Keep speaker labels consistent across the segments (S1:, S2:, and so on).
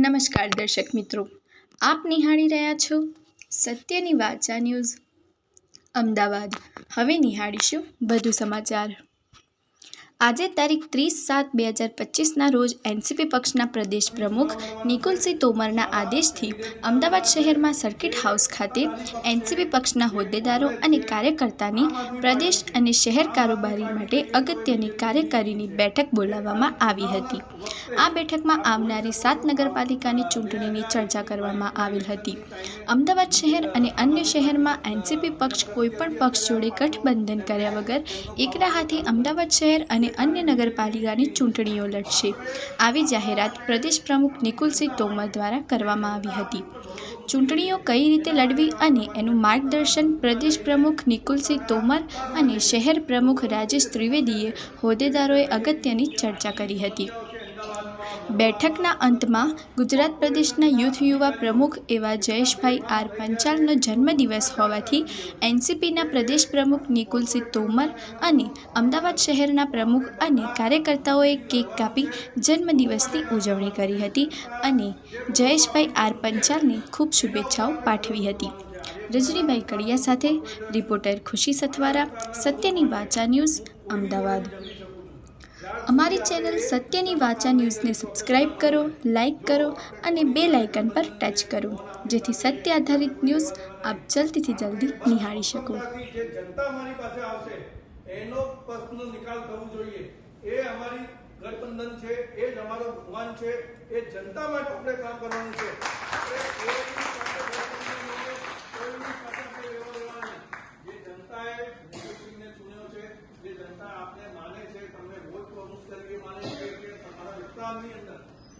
S1: નમસ્કાર દર્શક મિત્રો, આપ નિહાળી રહ્યા છો સત્યની વાચા ન્યૂઝ અમદાવાદ। હવે નિહાળીશું વધુ સમાચાર। આજે તારીખ 30/7/2025ના રોજ એનસીપી પક્ષના પ્રદેશ પ્રમુખ નિકુલસિંહ તોમરના આદેશથી અમદાવાદ શહેરમાં સર્કિટ હાઉસ ખાતે એનસીપી પક્ષના હોદ્દેદારો અને કાર્યકર્તાની પ્રદેશ અને શહેર કારોબારી માટે અગત્યની કાર્યકારીની બેઠક બોલાવવામાં આવી હતી। આ બેઠકમાં આવનારી 7 નગરપાલિકાની ચૂંટણીની ચર્ચા કરવામાં આવેલ હતી। અમદાવાદ શહેર અને અન્ય શહેરમાં એનસીપી પક્ષ કોઈપણ પક્ષ જોડે ગઠબંધન કર્યા વગર એકલા હાથે અમદાવાદ શહેર અને અન્ય નગરપાલિકાની ચૂંટણીઓ લડશે। આવી જાહેરાત પ્રદેશ પ્રમુખ નિકુલસિંહ તોમર દ્વારા કરવામાં આવી હતી। ચૂંટણીઓ કઈ રીતે લડવી અને એનું માર્ગદર્શન પ્રદેશ પ્રમુખ નિકુલસિંહ તોમર અને શહેર પ્રમુખ રાજેશ ત્રિવેદીએ હોદ્દેદારોએ અગત્યની ચર્ચા કરી હતી। બેઠકના અંતમાં ગુજરાત પ્રદેશના યુથ યુવા પ્રમુખ એવા જયેશભાઈ આર પંચાલનો જન્મદિવસ હોવાથી એનસીપીના પ્રદેશ પ્રમુખ નિકુલસિંહ તોમર અને અમદાવાદ શહેરના પ્રમુખ અને કાર્યકર્તાઓએ કેક કાપી જન્મદિવસની ઉજવણી કરી હતી અને જયેશભાઈ આર પંચાલને ખૂબ શુભેચ્છાઓ પાઠવી હતી। રજનીભાઈ કડિયા સાથે રિપોર્ટર ખુશી સથવારા, સત્યની વાચા ન્યૂઝ, અમદાવાદ। અમારી ચેનલ સત્યની વાચા ન્યૂઝને સબસ્ક્રાઇબ કરો, લાઇક કરો અને બેલ આઇકન પર ટચ કરો, જેથી સત્ય આધારિત ન્યૂઝ આપ જલ્દીથી જલ્દી નિહાળી શકો।
S2: જનતા અમારી પાસે આવશે એનો પ્રશ્નનો નિકાલ થવો જોઈએ। એ અમારી ગઠબંધન છે, એ જ અમારો ભગવાન છે, એ જનતા માટે આપણે કામ કરવાનું છે। જે જનતાએ નિકુલસિંહને ચૂન્યો છે, જે જનતા આપને માને છે, તમને વોટ પ્રમુખ તરીકે માને છે, કે તમારા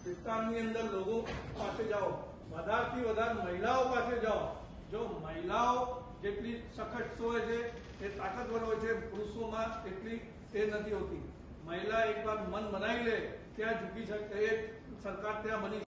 S2: વિસ્તારની અંદર લોકો પાસે જાઓ, વધારથી વધારે મહિલાઓ પાસે જાઓ। જો મહિલાઓ જેટલી સખત હોય છે, એ તાકાતવર હોય છે, પુરુષોમાં એટલી એ નથી હોતી। મહિલા એકવાર મન બનાવી લે ત્યાં ઝૂકી શકે, એ સરકાર ત્યાં બની